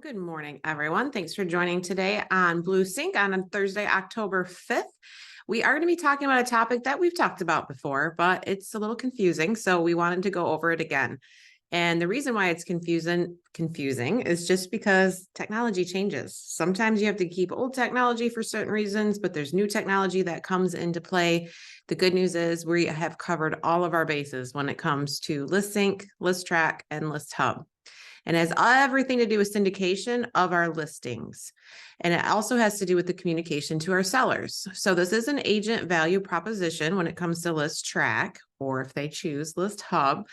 Well, good morning, everyone. Thanks for joining today on BlueSync on Thursday, October 5th. We are going to be talking about a topic that we've talked about before, but it's a little confusing, so we wanted to go over it again. And the reason why it's confusing is just because technology changes. Sometimes you have to keep old technology for certain reasons, but there's new technology that comes into play. The good news is we have covered all of our bases when it comes to ListSync, ListTrac, and ListHub. And it has everything to do with syndication of our listings. And it also has to do with the communication to our sellers. So this is an agent value proposition when it comes to ListTrac, or if they choose ListHub.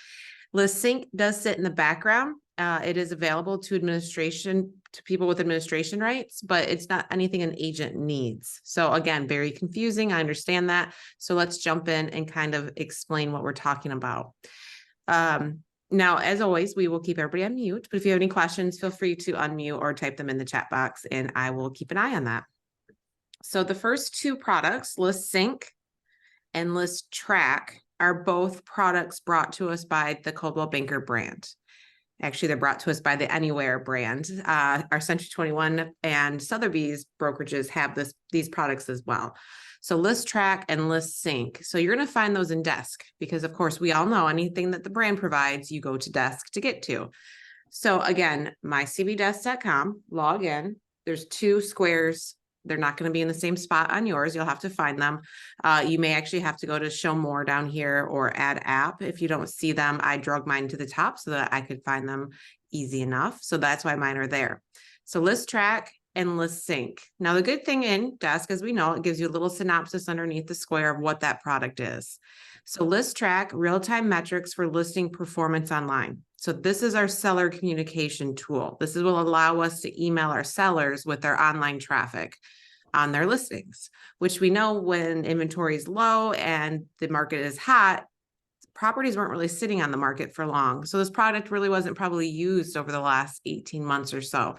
ListSync does sit in the background. It is available to people with administration rights, but it's not anything an agent needs. So again, very confusing. I understand that. So let's jump in and kind of explain what we're talking about. Now, as always, we will keep everybody on mute, but if you have any questions, feel free to unmute or type them in the chat box and I will keep an eye on that. So the first two products, ListSync and ListTrac, are both products brought to us by the Coldwell Banker brand. Actually, they're brought to us by the Anywhere brand. Our Century 21 and Sotheby's brokerages have these products as well. So ListTrac and ListSync. So you're going to find those in Desk because, of course, we all know anything that the brand provides, you go to Desk to get to. So again, mycvdesk.com, log in. There's two squares. They're not going to be in the same spot on yours. You'll have to find them. You may actually have to go to show more down here or add app. If you don't see them, I drug mine to the top so that I could find them easy enough. So that's why mine are there. So ListTrac and ListSync. Now, the good thing in Desk, as we know, it gives you a little synopsis underneath the square of what that product is. So ListTrac, real-time metrics for listing performance online. So this is our seller communication tool. This will allow us to email our sellers with their online traffic on their listings, which we know when inventory is low and the market is hot, properties weren't really sitting on the market for long. So this product really wasn't probably used over the last 18 months or so.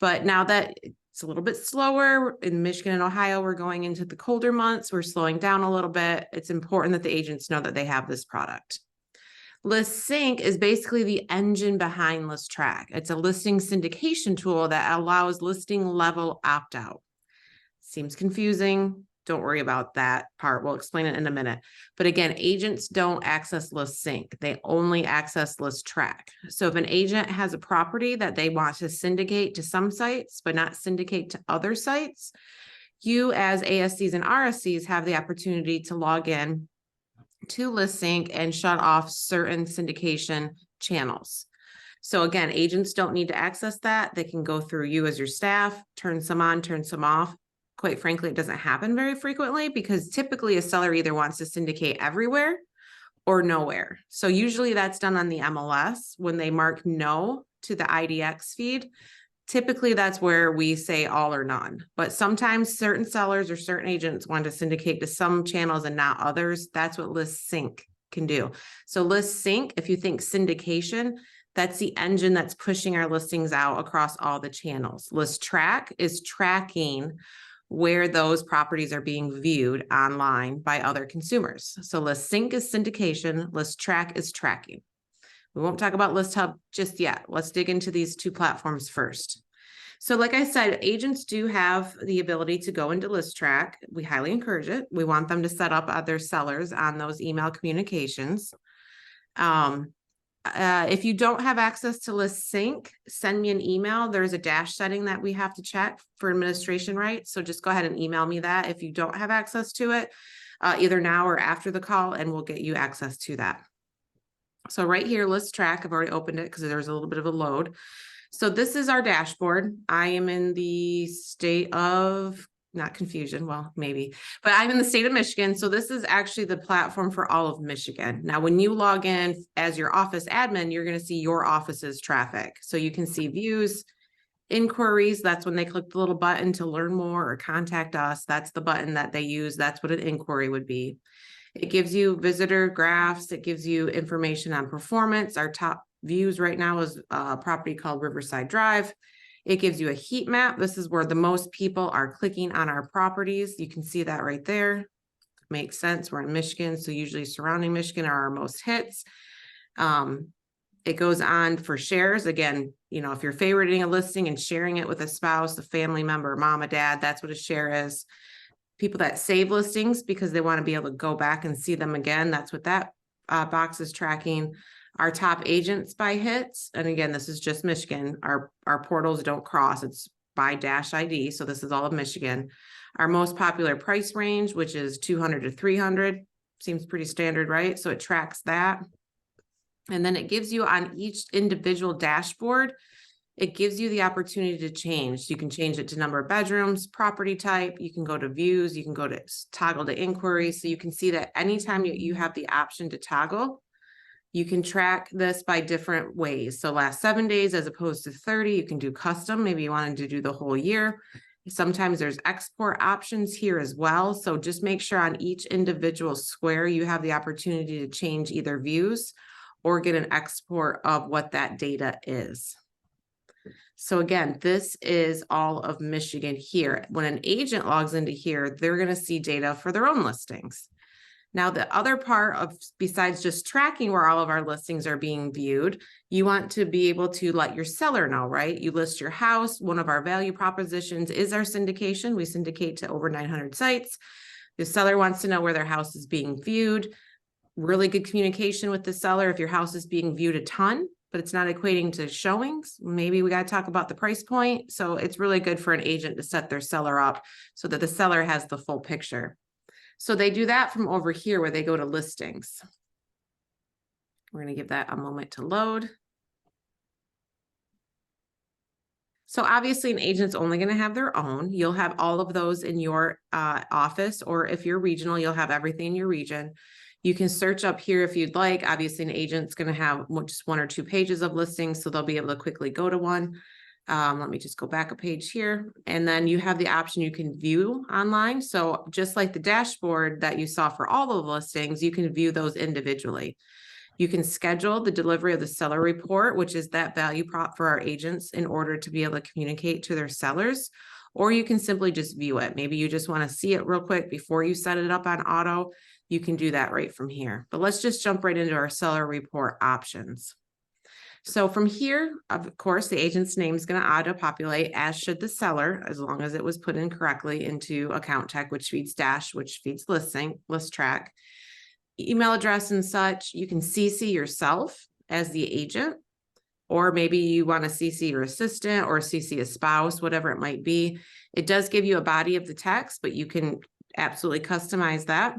But now that it's a little bit slower in Michigan and Ohio, we're going into the colder months, we're slowing down a little bit. It's important that the agents know that they have this product. ListSync is basically the engine behind ListTrac. It's a listing syndication tool that allows listing level opt-out. Seems confusing. Don't worry about that part. We'll explain it in a minute. But again, agents don't access ListSync. They only access ListTrac. So if an agent has a property that they want to syndicate to some sites, but not syndicate to other sites, you as ASCs and RSCs have the opportunity to log in to ListSync and shut off certain syndication channels. So again, agents don't need to access that. They can go through you as your staff, turn some on, turn some off. Quite frankly, it doesn't happen very frequently because typically a seller either wants to syndicate everywhere or nowhere. So usually that's done on the MLS when they mark no to the IDX feed. Typically that's where we say all or none, but sometimes certain sellers or certain agents want to syndicate to some channels and not others. That's what ListSync can do. So ListSync, if you think syndication, that's the engine that's pushing our listings out across all the channels. ListTrac is tracking where those properties are being viewed online by other consumers. So ListSync is syndication, ListTrac is tracking. We won't talk about ListHub just yet. Let's dig into these two platforms first. So like I said, agents do have the ability to go into ListTrac. We highly encourage it. We want them to set up other sellers on those email communications. If you don't have access to ListSync, send me an email. There's a dash setting that we have to check for administration rights. So just go ahead and email me that if you don't have access to it, either now or after the call, and we'll get you access to that. So right here, ListTrac, I've already opened it because there's a little bit of a load. So this is our dashboard. I am in the state of, not confusion, well, maybe, but I'm in the state of Michigan. So this is actually the platform for all of Michigan. Now, when you log in as your office admin, you're going to see your office's traffic. So you can see views, inquiries. That's when they click the little button to learn more or contact us. That's the button that they use. That's what an inquiry would be. It gives you visitor graphs. It gives you information on performance. Our top views right now is a property called Riverside Drive. It gives you a heat map. This is where the most people are clicking on our properties. You can see that right there. Makes sense. We're in Michigan, so usually surrounding Michigan are our most hits. It goes on for shares. Again, you know, if you're favoriting a listing and sharing it with a spouse, a family member, mom, a dad, that's what a share is. People that save listings because they want to be able to go back and see them again. That's what that box is tracking. Our top agents by hits. And again, this is just Michigan. Our portals don't cross. It's by dash ID. So this is all of Michigan. Our most popular price range, which is 200 to 300. Seems pretty standard, right? So it tracks that. And then it gives you on each individual dashboard, it gives you the opportunity to change. You can change it to number of bedrooms, property type. You can go to views. You can go to toggle to inquiry. So you can see that anytime you have the option to toggle, you can track this by different ways. So last 7 days as opposed to 30, you can do custom. Maybe you wanted to do the whole year. Sometimes there's export options here as well. So just make sure on each individual square, you have the opportunity to change either views or get an export of what that data is. So again, this is all of Michigan here. When an agent logs into here, they're going to see data for their own listings. Now, the other part of, besides just tracking where all of our listings are being viewed, you want to be able to let your seller know, right? You list your house. One of our value propositions is our syndication. We syndicate to over 900 sites. The seller wants to know where their house is being viewed. Really good communication with the seller. If your house is being viewed a ton, but it's not equating to showings, maybe we got to talk about the price point. So it's really good for an agent to set their seller up so that the seller has the full picture. So they do that from over here where they go to listings. We're going to give that a moment to load. So obviously an agent's only going to have their own. You'll have all of those in your office, or if you're regional, you'll have everything in your region. You can search up here if you'd like. Obviously an agent's going to have just 1 or 2 pages of listings, so they'll be able to quickly go to one. Let me just go back a page here. And then you have the option you can view online. So just like the dashboard that you saw for all the listings, you can view those individually. You can schedule the delivery of the seller report, which is that value prop for our agents in order to be able to communicate to their sellers, or you can simply just view it. Maybe you just want to see it real quick before you set it up on auto. You can do that right from here. But let's just jump right into our seller report options. So from here, of course, the agent's name is going to auto-populate, as should the seller, as long as it was put in correctly into account tech, which feeds Dash, which feeds ListSync, ListTrac. Email address and such, you can CC yourself as the agent, or maybe you want to CC your assistant or CC a spouse, whatever it might be. It does give you a body of the text, but you can absolutely customize that.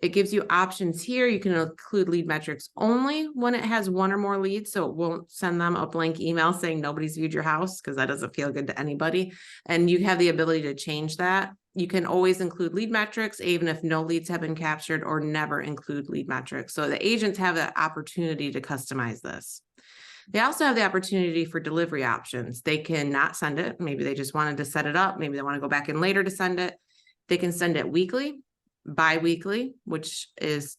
It gives you options here. You can include lead metrics only when it has 1 or more leads. So it won't send them a blank email saying nobody's viewed your house, because that doesn't feel good to anybody. And you have the ability to change that. You can always include lead metrics, even if no leads have been captured, or never include lead metrics. So the agents have the opportunity to customize this. They also have the opportunity for delivery options. They can not send it. Maybe they just wanted to set it up. Maybe they want to go back in later to send it. They can send it weekly, bi-weekly, which is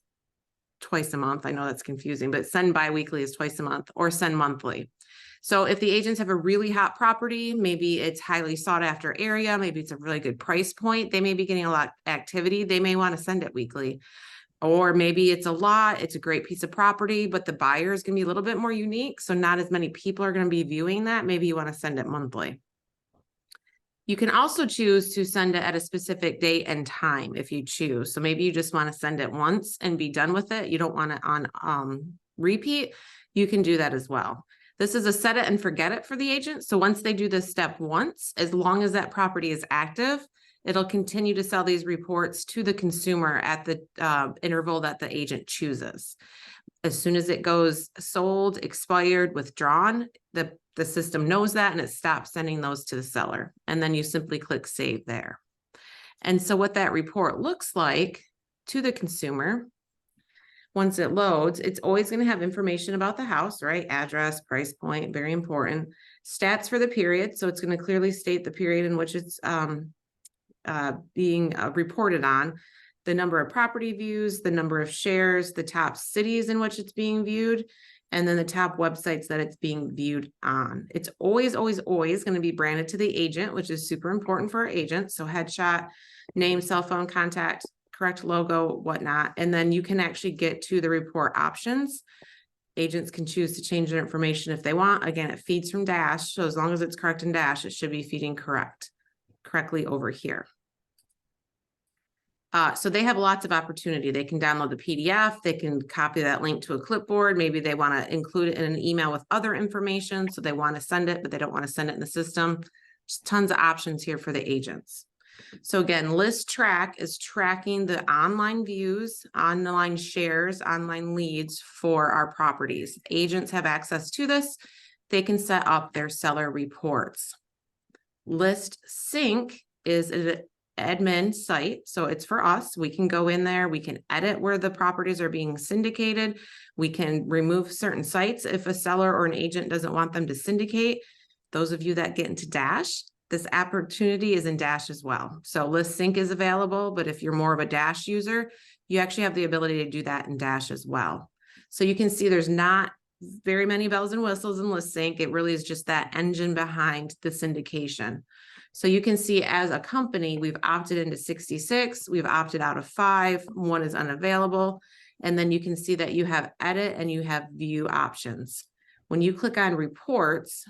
twice a month. I know that's confusing, but send bi-weekly is twice a month, or send monthly. So if the agents have a really hot property, maybe it's highly sought after area, maybe it's a really good price point, they may be getting a lot of activity, they may want to send it weekly. Or maybe it's a lot, it's a great piece of property, but the buyer is going to be a little bit more unique, so not as many people are going to be viewing that. Maybe you want to send it monthly. You can also choose to send it at a specific date and time if you choose. So maybe you just want to send it once and be done with it. You don't want it on repeat. You can do that as well. This is a set it and forget it for the agent. So once they do this step once, as long as that property is active, it'll continue to sell these reports to the consumer at the interval that the agent chooses. As soon as it goes sold, expired, withdrawn, the system knows that and it stops sending those to the seller. And then you simply click save there. And so what that report looks like to the consumer, once it loads, it's always going to have information about the house, right? Address, price point, very important. Stats for the period. So it's going to clearly state the period in which it's being reported on. The number of property views, the number of shares, the top cities in which it's being viewed, and then the top websites that it's being viewed on. It's always, always, always going to be branded to the agent, which is super important for our agents. So headshot, name, cell phone, contact, correct logo, whatnot. And then you can actually get to the report options Agents can choose to change their information if they want. Again, it feeds from Dash. So as long as it's correct in Dash, it should be feeding correctly over here. So they have lots of opportunity. They can download the PDF. They can copy that link to a clipboard. Maybe they want to include it in an email with other information. So they want to send it, but they don't want to send it in the system. Just tons of options here for the agents. So again, ListTrac is tracking the online views, online shares, online leads for our properties. Agents have access to this. They can set up their seller reports. ListSync is an admin site. So it's for us. We can go in there. We can edit where the properties are being syndicated. We can remove certain sites if a seller or an agent doesn't want them to syndicate. Those of you that get into Dash, this opportunity is in Dash as well. So ListSync is available, but if you're more of a Dash user, you actually have the ability to do that in Dash as well. So you can see there's not very many bells and whistles in ListSync. It really is just that engine behind the syndication. So you can see as a company, we've opted into 66, we've opted out of 5, 1 is unavailable. And then you can see that you have edit and you have view options. When you click on reports,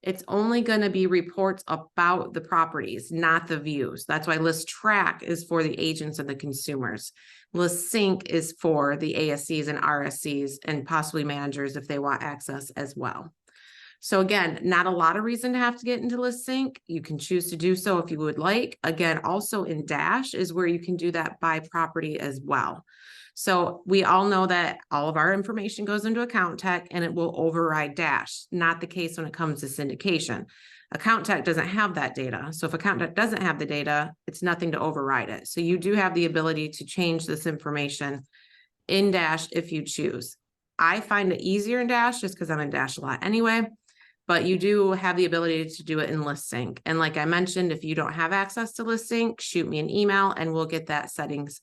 it's only going to be reports about the properties, not the views. That's why ListTrac is for the agents and the consumers. ListSync is for the ASCs and RSCs and possibly managers if they want access as well. So again, not a lot of reason to have to get into ListSync. You can choose to do so if you would like. Again, also in Dash is where you can do that by property as well. So we all know that all of our information goes into Account Tech and it will override Dash. Not the case when it comes to syndication. Account Tech doesn't have that data. So if Account Tech doesn't have the data, it's nothing to override it. So you do have the ability to change this information in Dash if you choose. I find it easier in Dash just because I'm in Dash a lot anyway. But you do have the ability to do it in ListSync. And like I mentioned, if you don't have access to ListSync, shoot me an email and we'll get that settings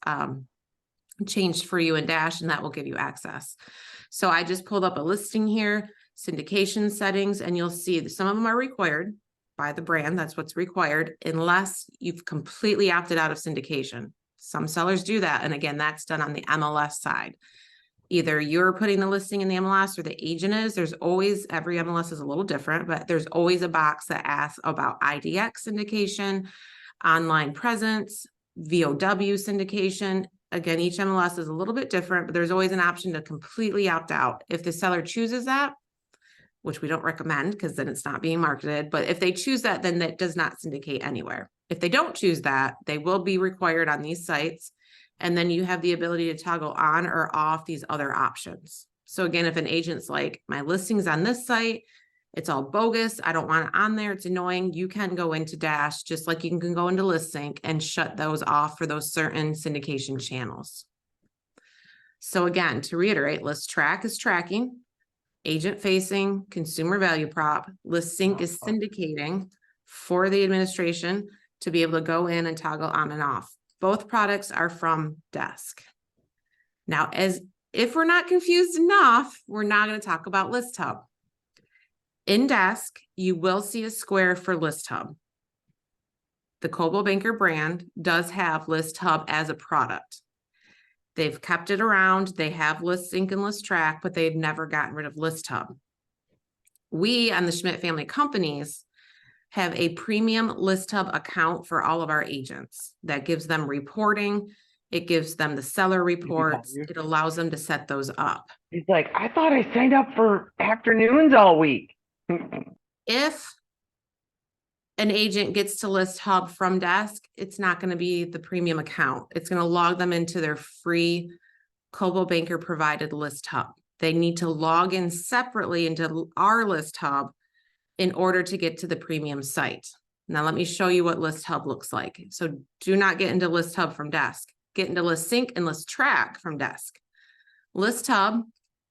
changed for you in Dash, and that will give you access. So I just pulled up a listing here, syndication settings, and you'll see that some of them are required by the brand. That's what's required unless you've completely opted out of syndication. Some sellers do that. And again, that's done on the MLS side. Either you're putting the listing in the MLS or the agent is. There's always, every MLS is a little different, but there's always a box that asks about IDX syndication, online presence, VOW syndication. Again, each MLS is a little bit different, but there's always an option to completely opt out. If the seller chooses that, which we don't recommend because then it's not being marketed, but if they choose that, then that does not syndicate anywhere. If they don't choose that, they will be required on these sites. And then you have the ability to toggle on or off these other options. So again, if an agent's like, my listing's on this site, it's all bogus, I don't want it on there, it's annoying, you can go into Dash, just like you can go into ListSync and shut those off for those certain syndication channels. So again, to reiterate, ListTrac is tracking, agent facing, consumer value prop, ListSync is syndicating for the administration to be able to go in and toggle on and off. Both products are from Desk. Now, as if we're not confused enough, we're not going to talk about ListHub. In Desk, you will see a square for ListHub. The Coldwell Banker brand does have ListHub as a product. They've kept it around. They have ListSync and ListTrac, but they've never gotten rid of ListHub. We on the Schmidt family companies have a premium ListHub account for all of our agents that gives them reporting. It gives them the seller reports. It allows them to set those up. He's like, I thought I signed up for afternoons all week. If an agent gets to ListHub from Desk, it's not going to be the premium account. It's going to log them into their free Coldwell Banker provided ListHub. They need to log in separately into our ListHub in order to get to the premium site. Now let me show you what ListHub looks like. So do not get into ListHub from Desk. Get into ListSync and ListTrac from Desk. ListHub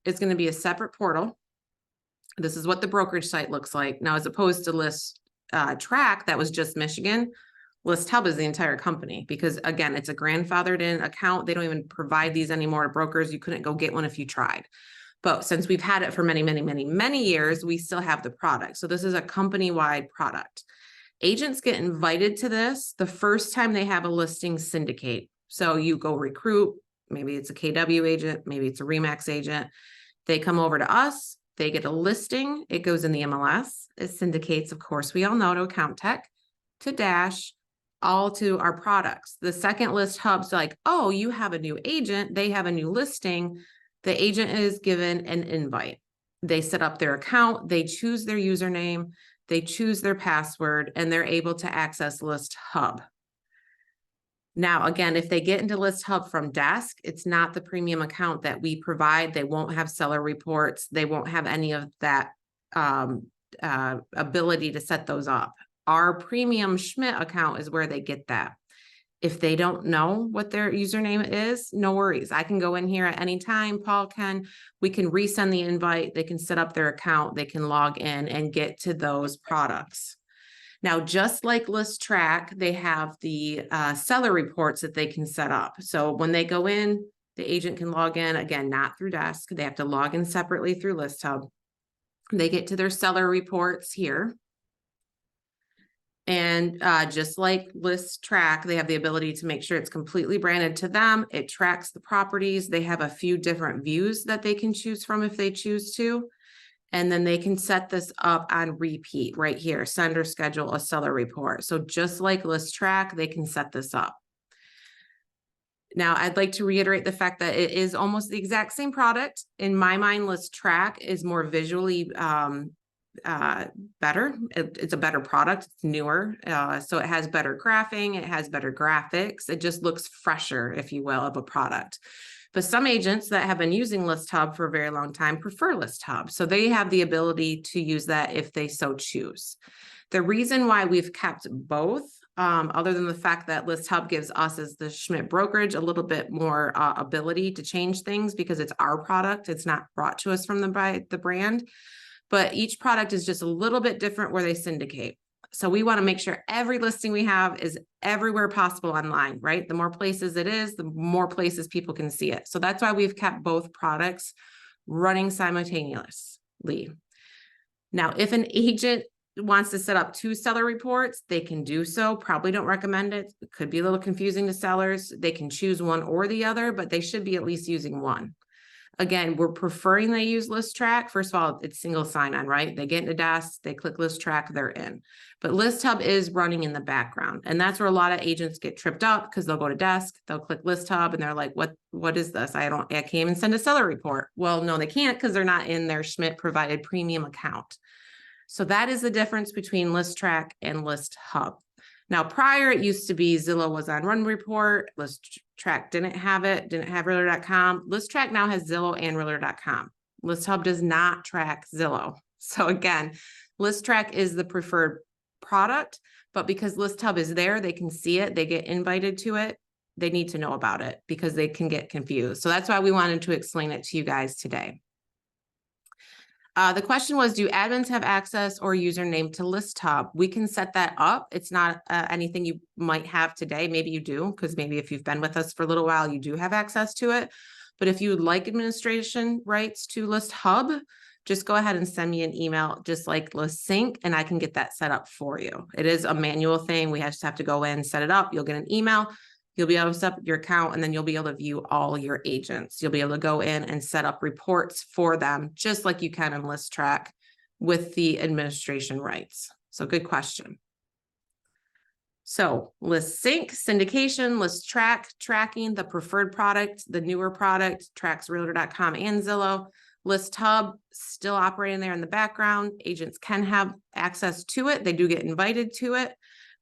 is going to be a separate portal. This is what the brokerage site looks like. Now, as opposed to ListTrac, that was just Michigan, ListHub is the entire company because, again, it's a grandfathered in account. They don't even provide these anymore to brokers. You couldn't go get one if you tried. But since we've had it for many, many, many, many years, we still have the product. So this is a company-wide product. Agents get invited to this the first time they have a listing syndicate. So you go recruit, maybe it's a KW agent, maybe it's a RE/MAX agent. They come over to us, they get a listing, it goes in the MLS, it syndicates, of course, we all know, to Account Tech, to Dash, all to our products. The second List Hub's like, oh, you have a new agent, they have a new listing. The agent is given an invite. They set up their account, they choose their username, they choose their password, and they're able to access ListHub. Now, again, if they get into ListHub from desk, it's not the premium account that we provide. They won't have seller reports. They won't have any of that ability to set those up. Our premium Schmidt account is where they get that. If they don't know what their username is, no worries. I can go in here at any time. Paul can, we can resend the invite. They can set up their account. They can log in and get to those products. Now, just like ListTrac, they have the seller reports that they can set up. So when they go in, the agent can log in, again, not through desk. They have to log in separately through ListHub. They get to their seller reports here. And just like ListTrac, they have the ability to make sure it's completely branded to them. It tracks the properties. They have a few different views that they can choose from if they choose to. And then they can set this up on repeat right here, send or schedule a seller report. So just like ListTrac, they can set this up. Now, I'd like to reiterate the fact that it is almost the exact same product. In my mind, ListTrac is more visually better. It's a better product. It's newer. So it has better graphing. It has better graphics. It just looks fresher, if you will, of a product. But some agents that have been using ListHub for a very long time prefer ListHub. So they have the ability to use that if they so choose. The reason why we've kept both, other than the fact that ListHub gives us as the Schmidt brokerage a little bit more ability to change things because it's our product. It's not brought to us from the brand. But each product is just a little bit different where they syndicate. So we want to make sure every listing we have is everywhere possible online, right? The more places it is, the more places people can see it. So that's why we've kept both products running simultaneously. Now, if an agent wants to set up 2 seller reports, they can do so. Probably don't recommend it. It could be a little confusing to sellers. They can choose one or the other, but they should be at least using one. Again, we're preferring they use ListTrac. First of all, it's single sign-on, right? They get into desk, they click ListTrac, they're in. But ListHub is running in the background. And that's where a lot of agents get tripped up because they'll go to desk, they'll click ListHub, and they're like, what is this? I can't even send a seller report. Well, no, they can't because they're not in their Schmidt provided premium account. So that is the difference between ListTrac and ListHub. Now, prior, it used to be Zillow was on Run Report. ListTrac didn't have it, didn't have Realtor.com. ListTrac now has Zillow and Realtor.com. ListHub does not track Zillow. So again, ListTrac is the preferred product, but because ListHub is there, they can see it, they get invited to it, they need to know about it because they can get confused. So that's why we wanted to explain it to you guys today. The question was, do admins have access or username to ListHub? We can set that up. It's not anything you might have today. Maybe you do, because maybe if you've been with us for a little while, you do have access to it. But if you would like administration rights to ListHub, just go ahead and send me an email, just like ListSync, and I can get that set up for you. It is a manual thing. We just have to go in, set it up. You'll get an email. You'll be able to set up your account, and then you'll be able to view all your agents. You'll be able to go in and set up reports for them, just like you can in ListTrac with the administration rights. So good question. So ListSync, syndication, ListTrac, tracking the preferred product, the newer product, tracks Realtor.com and Zillow. ListHub, still operating there in the background. Agents can have access to it. They do get invited to it.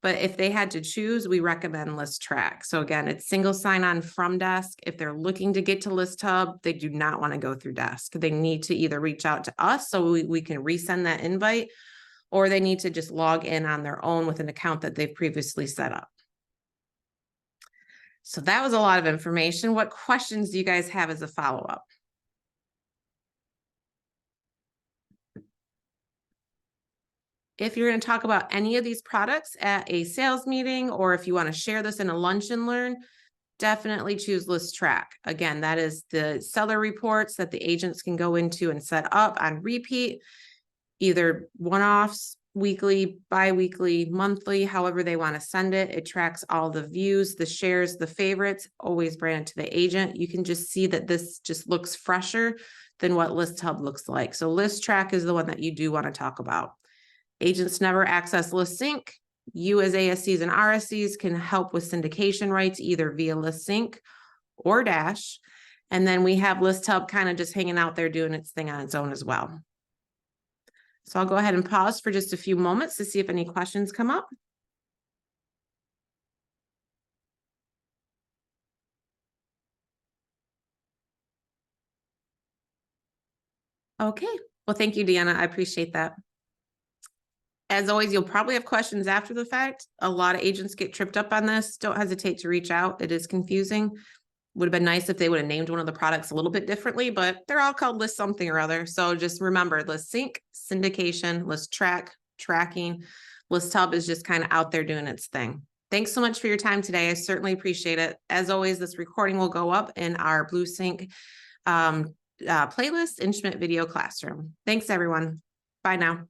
But if they had to choose, we recommend ListTrac. So again, it's single sign-on from desk. If they're looking to get to ListHub, they do not want to go through desk. They need to either reach out to us so we can resend that invite, or they need to just log in on their own with an account that they've previously set up. So that was a lot of information. What questions do you guys have as a follow-up? If you're going to talk about any of these products at a sales meeting, or if you want to share this in a lunch and learn, definitely choose ListTrac. Again, that is the seller reports that the agents can go into and set up on repeat, either one-offs, weekly, bi-weekly, monthly, however they want to send it. It tracks all the views, the shares, the favorites, always branded to the agent. You can just see that this just looks fresher than what ListHub looks like. So ListTrac is the one that you do want to talk about. Agents never access ListSync. You as ASCs and RSCs can help with syndication rights either via ListSync or Dash. And then we have ListHub kind of just hanging out there doing its thing on its own as well. So I'll go ahead and pause for just a few moments to see if any questions come up. Okay, well, thank you, Deanna. I appreciate that. As always, you'll probably have questions after the fact. A lot of agents get tripped up on this. Don't hesitate to reach out. It is confusing. Would have been nice if they would have named one of the products a little bit differently, but they're all called List something or other. So just remember, ListSync, syndication, ListTrac, tracking. ListHub is just kind of out there doing its thing. Thanks so much for your time today. I certainly appreciate it. As always, this recording will go up in our BlueSync playlist, Instrument Video Classroom. Thanks, everyone. Bye now.